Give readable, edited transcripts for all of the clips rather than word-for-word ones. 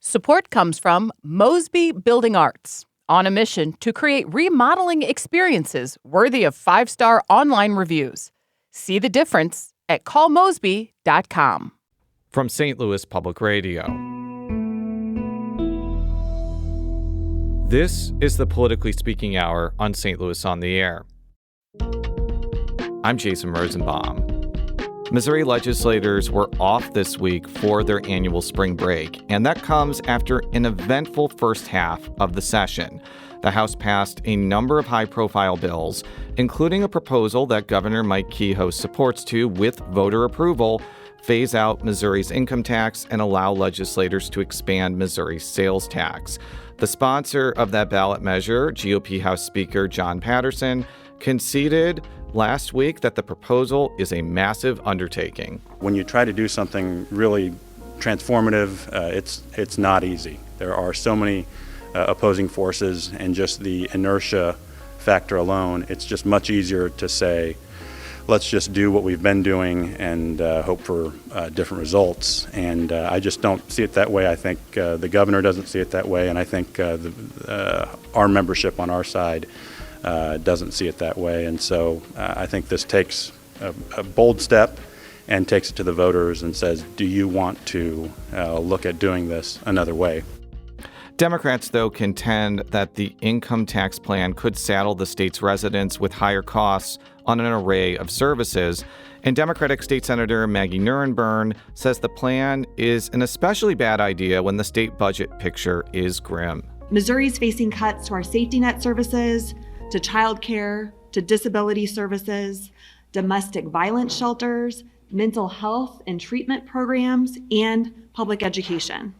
Support comes from Mosby Building Arts, on a mission to create remodeling experiences worthy of 5-star online reviews. See the difference at callmosby.com. From St. Louis Public Radio. This is the Politically Speaking Hour on St. Louis on the Air. I'm Jason Rosenbaum. Missouri legislators were off this week for their annual spring break, and that comes after an eventful first half of the session. The House passed a number of high-profile bills, including a proposal that Governor Mike Kehoe supports to, with voter approval, phase out Missouri's income tax and allow legislators to expand Missouri's sales tax. The sponsor of that ballot measure, GOP House Speaker John Patterson, conceded last week that the proposal is a massive undertaking. When you try to do something really transformative, it's not easy. There are so many opposing forces, and just the inertia factor alone, it's just much easier to say, let's just do what we've been doing and hope for different results. And I just don't see it that way. I think the governor doesn't see it that way, and I think our membership on our side doesn't see it that way. And so I think this takes a bold step and takes it to the voters and says, do you want to look at doing this another way? Democrats, though, contend that the income tax plan could saddle the state's residents with higher costs on an array of services. And Democratic State Senator Maggie Nurenburn says the plan is an especially bad idea when the state budget picture is grim. Missouri's facing cuts to our safety net services, to child care, to disability services, domestic violence shelters, mental health and treatment programs, and public education.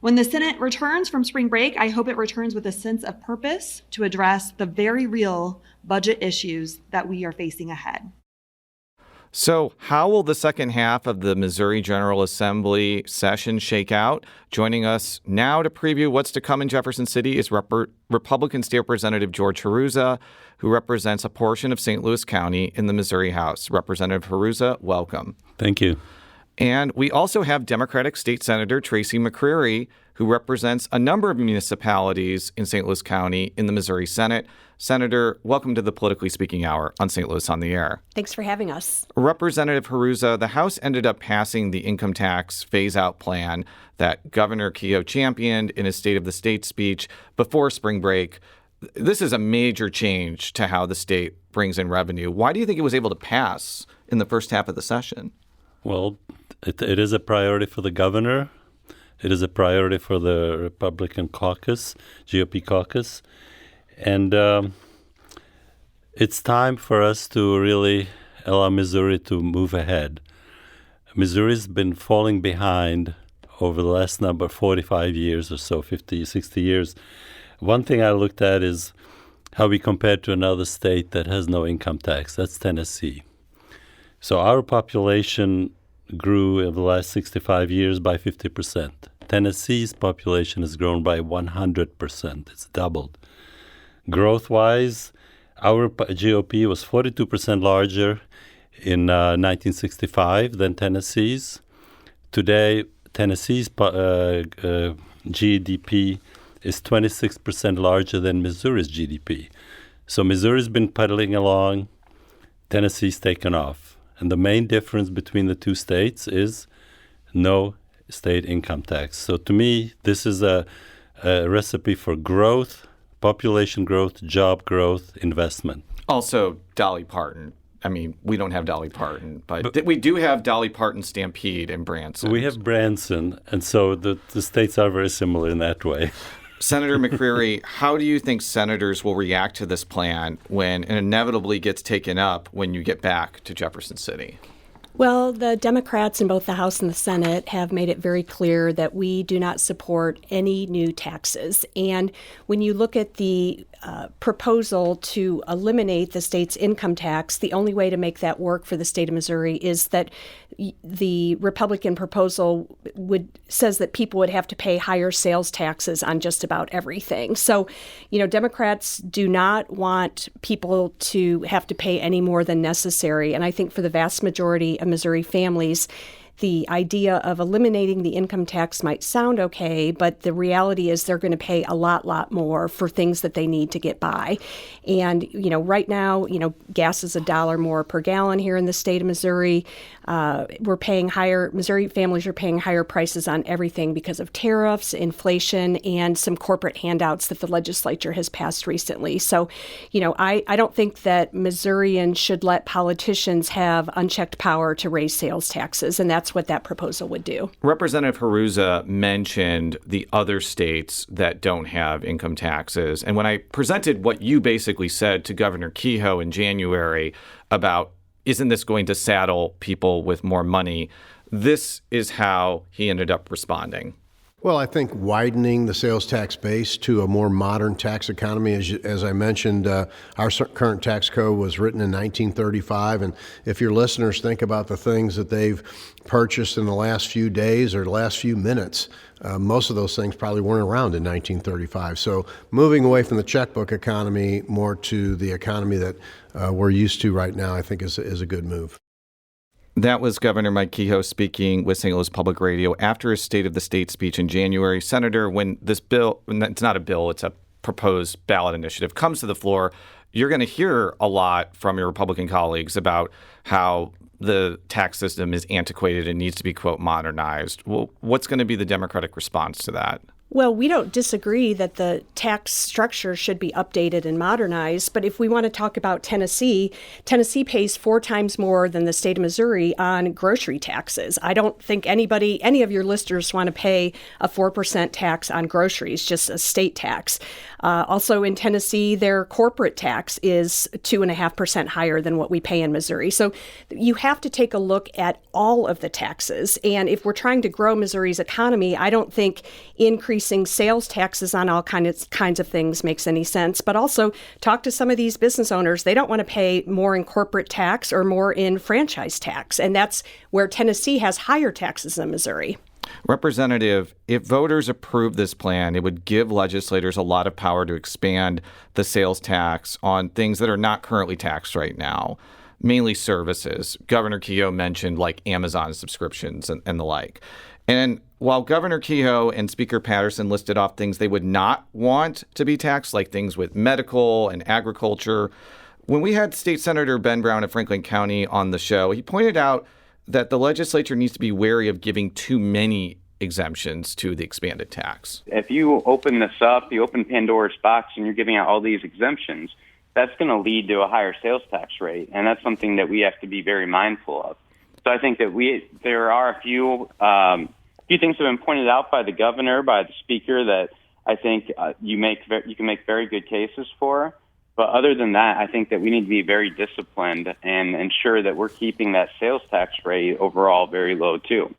When the Senate returns from spring break, I hope it returns with a sense of purpose to address the very real budget issues that we are facing ahead. So how will the second half of the Missouri General Assembly session shake out? Joining us now to preview what's to come in Jefferson City is Republican State Representative George Hruza, who represents a portion of St. Louis County in the Missouri House. Representative Hruza, welcome. Thank you. And we also have Democratic State Senator Tracy McCreery, who represents a number of municipalities in St. Louis County in the Missouri Senate. Senator, welcome to the Politically Speaking Hour on St. Louis on the Air. Thanks for having us. Representative Hruza, the House ended up passing the income tax phase-out plan that Governor Kehoe championed in his State of the State speech before spring break. This is a major change to how the state brings in revenue. Why do you think it was able to pass in the first half of the session? Well, it is a priority for the governor. It is a priority for the Republican caucus, GOP caucus. And it's time for us to really allow Missouri to move ahead. Missouri's been falling behind over the last 45 years or so, 50, 60 years. One thing I looked at is how we compare to another state that has no income tax. That's Tennessee. So our population grew in the last 65 years by 50%. Tennessee's population has grown by 100%. It's doubled. Growth-wise, our GOP was 42% larger in 1965 than Tennessee's. Today, Tennessee's GDP is 26% larger than Missouri's GDP. So Missouri's been pedaling along. Tennessee's taken off. And the main difference between the two states is no state income tax. So to me, this is a recipe for growth, population growth, job growth, investment. Also, Dolly Parton. I mean, we don't have Dolly Parton, but we do have Dolly Parton Stampede in Branson. We have Branson, and so the states are very similar in that way. Senator McCreery, how do you think senators will react to this plan when it inevitably gets taken up when you get back to Jefferson City? Well, the Democrats in both the House and the Senate have made it very clear that we do not support any new taxes. And when you look at the proposal to eliminate the state's income tax, the only way to make that work for the state of Missouri is that the Republican proposal says that people would have to pay higher sales taxes on just about everything. So, Democrats do not want people to have to pay any more than necessary. And I think for the vast majority of Missouri families, the idea of eliminating the income tax might sound okay, but the reality is they're going to pay a lot more for things that they need to get by. And, right now, gas is $1 more per gallon here in the state of Missouri. Missouri families are paying higher prices on everything because of tariffs, inflation, and some corporate handouts that the legislature has passed recently. So, I don't think that Missourians should let politicians have unchecked power to raise sales taxes, and that's what that proposal would do. Representative Hruza mentioned the other states that don't have income taxes. And when I presented what you basically said to Governor Kehoe in January about, isn't this going to saddle people with more money, this is how he ended up responding. Well, I think widening the sales tax base to a more modern tax economy, as I mentioned, our current tax code was written in 1935. And if your listeners think about the things that they've purchased in the last few days or the last few minutes, most of those things probably weren't around in 1935. So moving away from the checkbook economy more to the economy that we're used to right now, I think is a good move. That was Governor Mike Kehoe speaking with St. Louis Public Radio after his State of the State speech in January. Senator, when this bill, it's not a bill, it's a proposed ballot initiative, comes to the floor, you're going to hear a lot from your Republican colleagues about how the tax system is antiquated and needs to be, quote, modernized. Well, what's going to be the Democratic response to that? Well, we don't disagree that the tax structure should be updated and modernized. But if we want to talk about Tennessee pays 4 times more than the state of Missouri on grocery taxes. I don't think any of your listeners want to pay a 4% tax on groceries, just a state tax. Also in Tennessee, their corporate tax is 2.5% higher than what we pay in Missouri. So you have to take a look at all of the taxes. And if we're trying to grow Missouri's economy, I don't think increasing sales taxes on all kinds of things makes any sense. But also talk to some of these business owners. They don't want to pay more in corporate tax or more in franchise tax. And that's where Tennessee has higher taxes than Missouri. Representative, if voters approve this plan, it would give legislators a lot of power to expand the sales tax on things that are not currently taxed right now, mainly services. Governor Kehoe mentioned like Amazon subscriptions and the like. And while Governor Kehoe and Speaker Patterson listed off things they would not want to be taxed, like things with medical and agriculture, when we had State Senator Ben Brown of Franklin County on the show, he pointed out that the legislature needs to be wary of giving too many exemptions to the expanded tax. If you open this up, you open Pandora's box and you're giving out all these exemptions, that's going to lead to a higher sales tax rate, and that's something that we have to be very mindful of. So I think that there are a few things that have been pointed out by the governor, by the speaker, that I think you can make very good cases for. But other than that, I think that we need to be very disciplined and ensure that we're keeping that sales tax rate overall very low, too.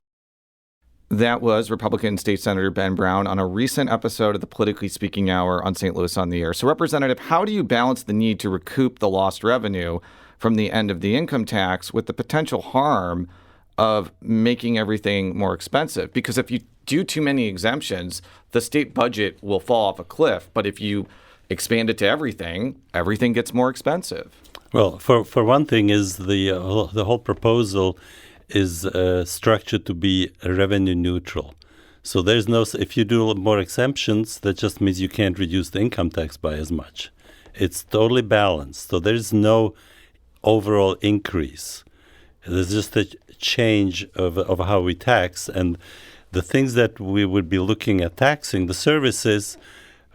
That was Republican State Senator Ben Brown on a recent episode of the Politically Speaking Hour on St. Louis on the Air. So, Representative, how do you balance the need to recoup the lost revenue from the end of the income tax with the potential harm of making everything more expensive? Because if you do too many exemptions, the state budget will fall off a cliff. But if you expand it to everything gets more expensive. Well, for one thing, is the whole proposal is structured to be revenue neutral. So there's no, if you do more exemptions, that just means you can't reduce the income tax by as much. It's totally balanced. So there's no overall increase. There's just a change of how we tax. And the things that we would be looking at taxing, the services,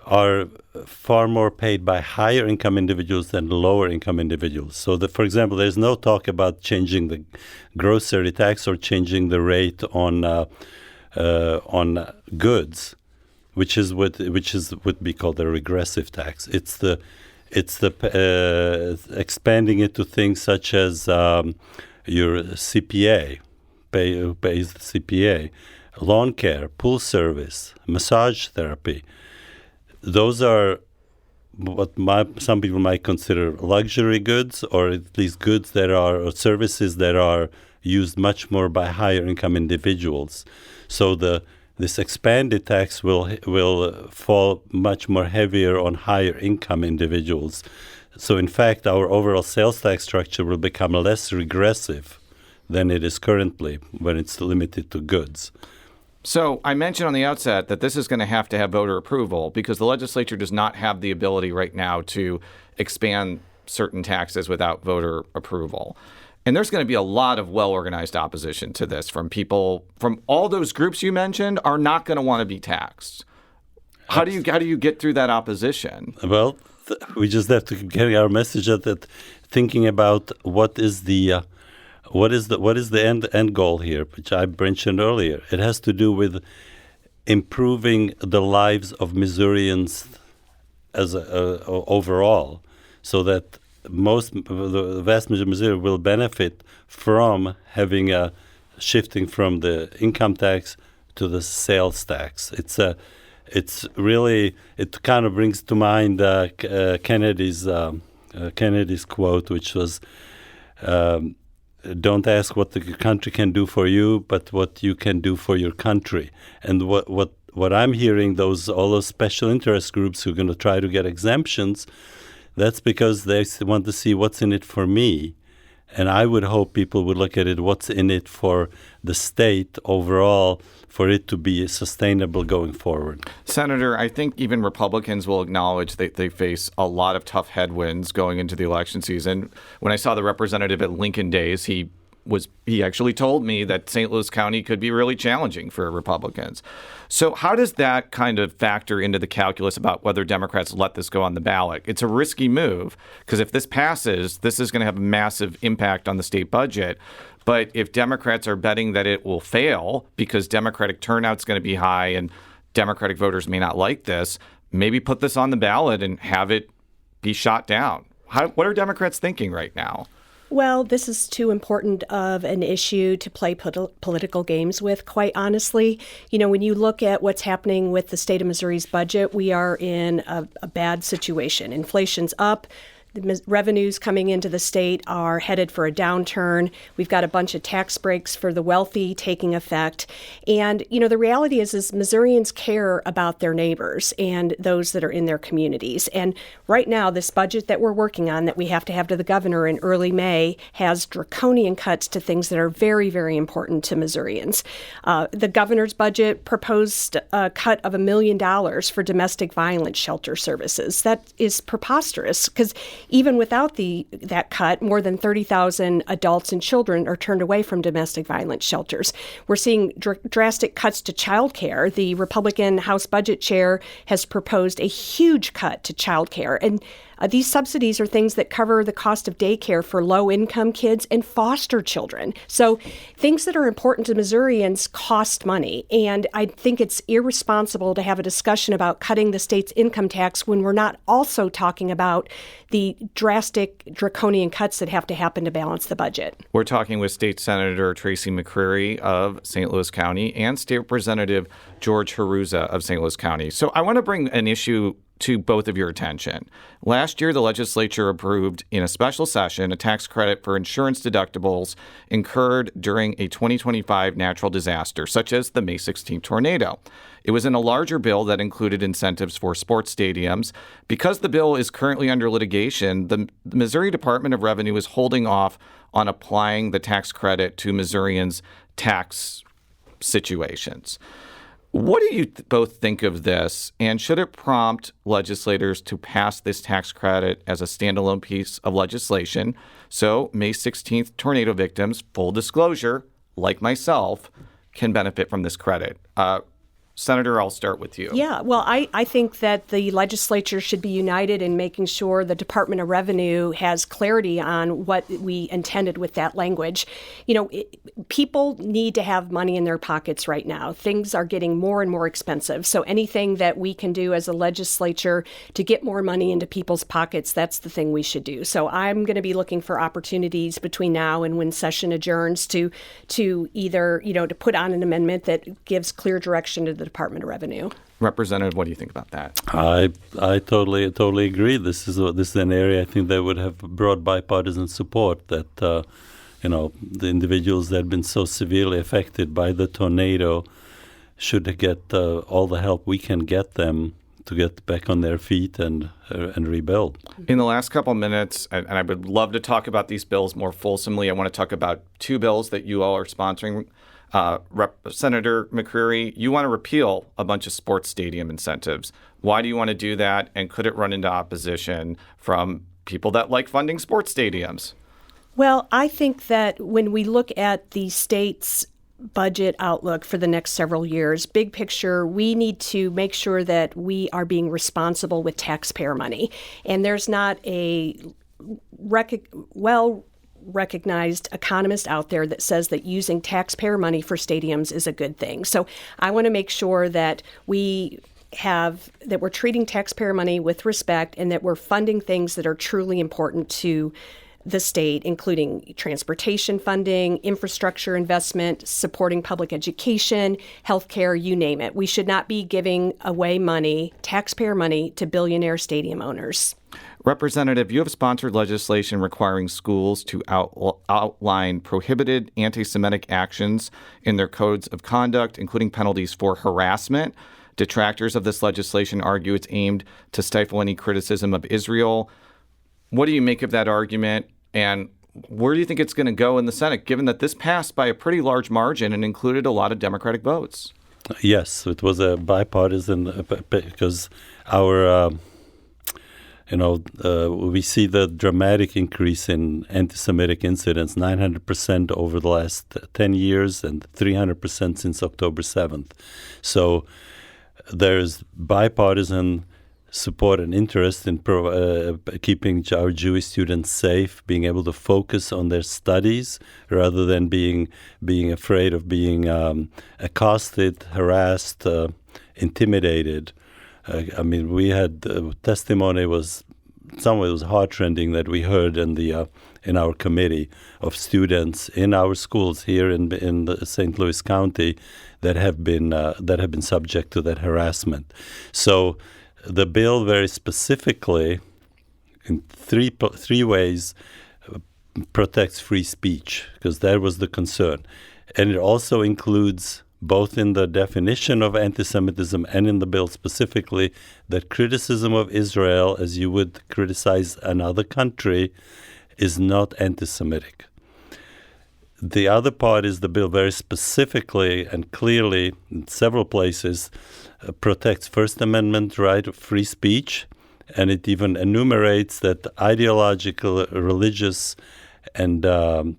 are far more paid by higher income individuals than lower income individuals. So, for example, there's no talk about changing the grocery tax or changing the rate on goods, which is what would be called a regressive tax. It's the expanding it to things such as your CPA, pays the CPA, lawn care, pool service, massage therapy. Those are what some people might consider luxury goods, or at least goods that are, or services that are used much more by higher income individuals. So this expanded tax will fall much more heavier on higher income individuals. So in fact, our overall sales tax structure will become less regressive than it is currently when it's limited to goods. So I mentioned on the outset that this is going to have voter approval because the legislature does not have the ability right now to expand certain taxes without voter approval. And there's going to be a lot of well-organized opposition to this from people from all those groups you mentioned are not going to want to be taxed. How do you get through that opposition? Well, we just have to keep getting our message out that thinking about what is the end goal here, which I mentioned earlier. It has to do with improving the lives of Missourians as overall, so that the vast majority of Missouri will benefit from having a shifting from the income tax to the sales tax. It's really, it kind of brings to mind Kennedy's quote, which was, "Don't ask what the country can do for you, but what you can do for your country." And what I'm hearing, all those special interest groups who are going to try to get exemptions, that's because they want to see what's in it for me. And I would hope people would look at it, what's in it for the state overall, for it to be sustainable going forward. Senator, I think even Republicans will acknowledge that they face a lot of tough headwinds going into the election season. When I saw the representative at Lincoln Days, he actually told me that St. Louis County could be really challenging for Republicans. So how does that kind of factor into the calculus about whether Democrats let this go on the ballot? It's a risky move because if this passes, this is going to have a massive impact on the state budget. But if Democrats are betting that it will fail because Democratic turnout's going to be high and Democratic voters may not like this, maybe put this on the ballot and have it be shot down. What are Democrats thinking right now? Well, this is too important of an issue to play political games with, quite honestly. You know, when you look at what's happening with the state of Missouri's budget, we are in a bad situation. Inflation's up. The revenues coming into the state are headed for a downturn. We've got a bunch of tax breaks for the wealthy taking effect. And, you know, the reality is Missourians care about their neighbors and those that are in their communities. And right now, this budget that we're working on that we have to the governor in early May has draconian cuts to things that are very, very important to Missourians. The governor's budget proposed a cut of $1 million for domestic violence shelter services. That is preposterous because even without that cut, more than 30,000 adults and children are turned away from domestic violence shelters. We're seeing drastic cuts to child care. The Republican House Budget Chair has proposed a huge cut to child care. And these subsidies are things that cover the cost of daycare for low-income kids and foster children. So things that are important to Missourians cost money. And I think it's irresponsible to have a discussion about cutting the state's income tax when we're not also talking about the drastic draconian cuts that have to happen to balance the budget. We're talking with State Senator Tracy McCreery of St. Louis County and State Representative George Hruza of St. Louis County. So I want to bring an issue to both of your attention. Last year, the legislature approved in a special session a tax credit for insurance deductibles incurred during a 2025 natural disaster, such as the May 16th tornado. It was in a larger bill that included incentives for sports stadiums. Because the bill is currently under litigation, the Missouri Department of Revenue is holding off on applying the tax credit to Missourians' tax situations. What do you both think of this, and should it prompt legislators to pass this tax credit as a standalone piece of legislation so May 16th tornado victims, full disclosure, like myself, can benefit from this credit? Senator, I'll start with you. Yeah, well, I think that the legislature should be united in making sure the Department of Revenue has clarity on what we intended with that language. You know, people need to have money in their pockets right now. Things are getting more and more expensive. So anything that we can do as a legislature to get more money into people's pockets, that's the thing we should do. So I'm going to be looking for opportunities between now and when session adjourns to either, you know, to put on an amendment that gives clear direction to the Department of Revenue. Representative, what do you think about that? I totally agree. This is an area I think that would have broad bipartisan support. That the individuals that have been so severely affected by the tornado should get all the help we can get them get back on their feet and rebuild. In the last couple minutes, and I would love to talk about these bills more fulsomely, I want to talk about two bills that you all are sponsoring. Senator McCreery, you want to repeal a bunch of sports stadium incentives. Why do you want to do that? And could it run into opposition from people that like funding sports stadiums? Well, I think that when we look at the state's budget outlook for the next several years, big picture, we need to make sure that we are being responsible with taxpayer money. And there's not a recognized economist out there that says that using taxpayer money for stadiums is a good thing. So I want to make sure that we're treating taxpayer money with respect and that we're funding things that are truly important to the state, including transportation funding, infrastructure investment, supporting public education, healthcare, you name it. We should not be giving away money, taxpayer money, to billionaire stadium owners. Representative, you have sponsored legislation requiring schools to outline prohibited anti-Semitic actions in their codes of conduct, including penalties for harassment. Detractors of this legislation argue it's aimed to stifle any criticism of Israel. What do you make of that argument, and where do you think it's going to go in the Senate, given that this passed by a pretty large margin and included a lot of Democratic votes? Yes, it was a bipartisan because our, we see the dramatic increase in anti-Semitic incidents, 900% over the last 10 years and 300% since October 7th. So there's bipartisan support and interest in keeping our Jewish students safe, being able to focus on their studies rather than being afraid of being accosted, harassed, intimidated. We had testimony was heartrending that we heard in our committee of students in our schools here in the St. Louis County that have been subject to that harassment. So the bill very specifically, in three ways, protects free speech, because that was the concern. And it also includes, both in the definition of anti-Semitism and in the bill specifically, that criticism of Israel, as you would criticize another country, is not anti-Semitic. The other part is the bill very specifically and clearly, in several places, protects First Amendment right of free speech, and it even enumerates that ideological, religious, and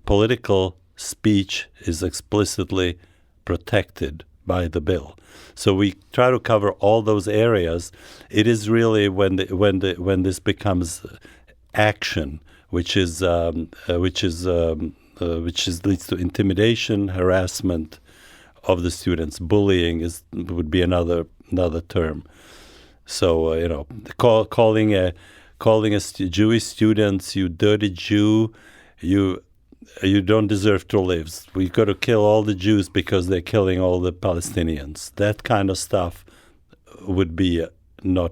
political speech is explicitly protected by the bill. So we try to cover all those areas. It is really when this becomes action, which leads to intimidation, harassment of the students. Bullying would be another term. So calling a Jewish students, you dirty Jew, you don't deserve to live. We got to kill all the Jews because they're killing all the Palestinians. That kind of stuff would be not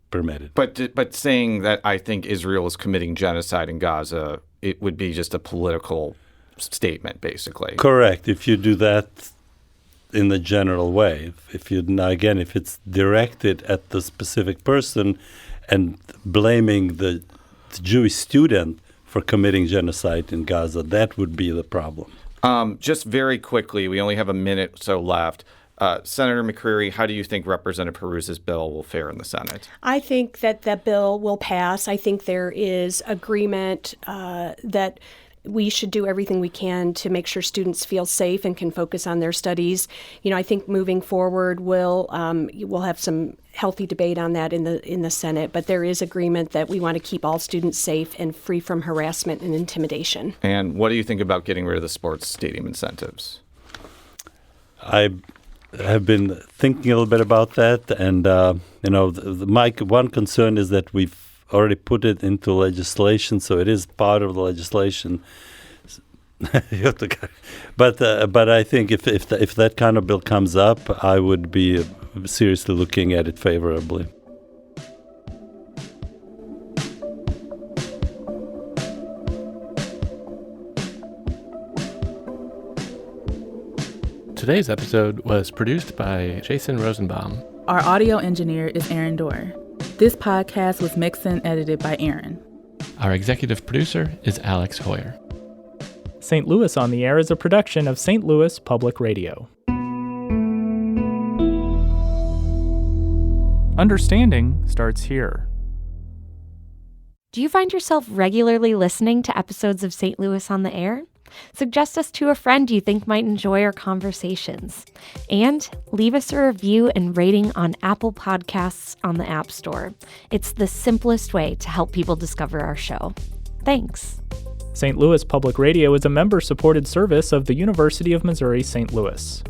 permitted. But saying that I think Israel is committing genocide in Gaza, it would be just a political statement, basically. Correct. If you do that in the general way, if it's directed at the specific person and blaming the Jewish student for committing genocide in Gaza, that would be the problem. Just very quickly, we only have a minute or so left. Senator McCreery, how do you think Representative Hruza's bill will fare in the Senate? I think that bill will pass. I think there is agreement that we should do everything we can to make sure students feel safe and can focus on their studies. I think moving forward, we'll have some healthy debate on that in the Senate. But there is agreement that we want to keep all students safe and free from harassment and intimidation. And what do you think about getting rid of the sports stadium incentives? I have been thinking a little bit about that, and my one concern is that we've already put it into legislation, so it is part of the legislation. But I think if that kind of bill comes up, I would be seriously looking at it favorably. Today's episode was produced by Jason Rosenbaum. Our audio engineer is Aaron Dorr. This podcast was mixed and edited by Aaron. Our executive producer is Alex Hoyer. St. Louis on the Air is a production of St. Louis Public Radio. Understanding starts here. Do you find yourself regularly listening to episodes of St. Louis on the Air? Suggest us to a friend you think might enjoy our conversations. And leave us a review and rating on Apple Podcasts on the App Store. It's the simplest way to help people discover our show. Thanks. St. Louis Public Radio is a member-supported service of the University of Missouri St. Louis.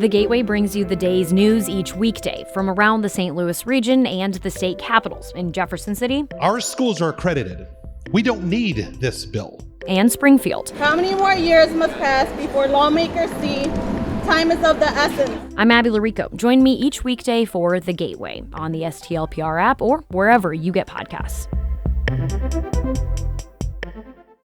The Gateway brings you the day's news each weekday from around the St. Louis region and the state capitals in Jefferson City. Our schools are accredited. We don't need this bill. And Springfield. How many more years must pass before lawmakers see time is of the essence? I'm Abby Larico. Join me each weekday for The Gateway on the STLPR app or wherever you get podcasts.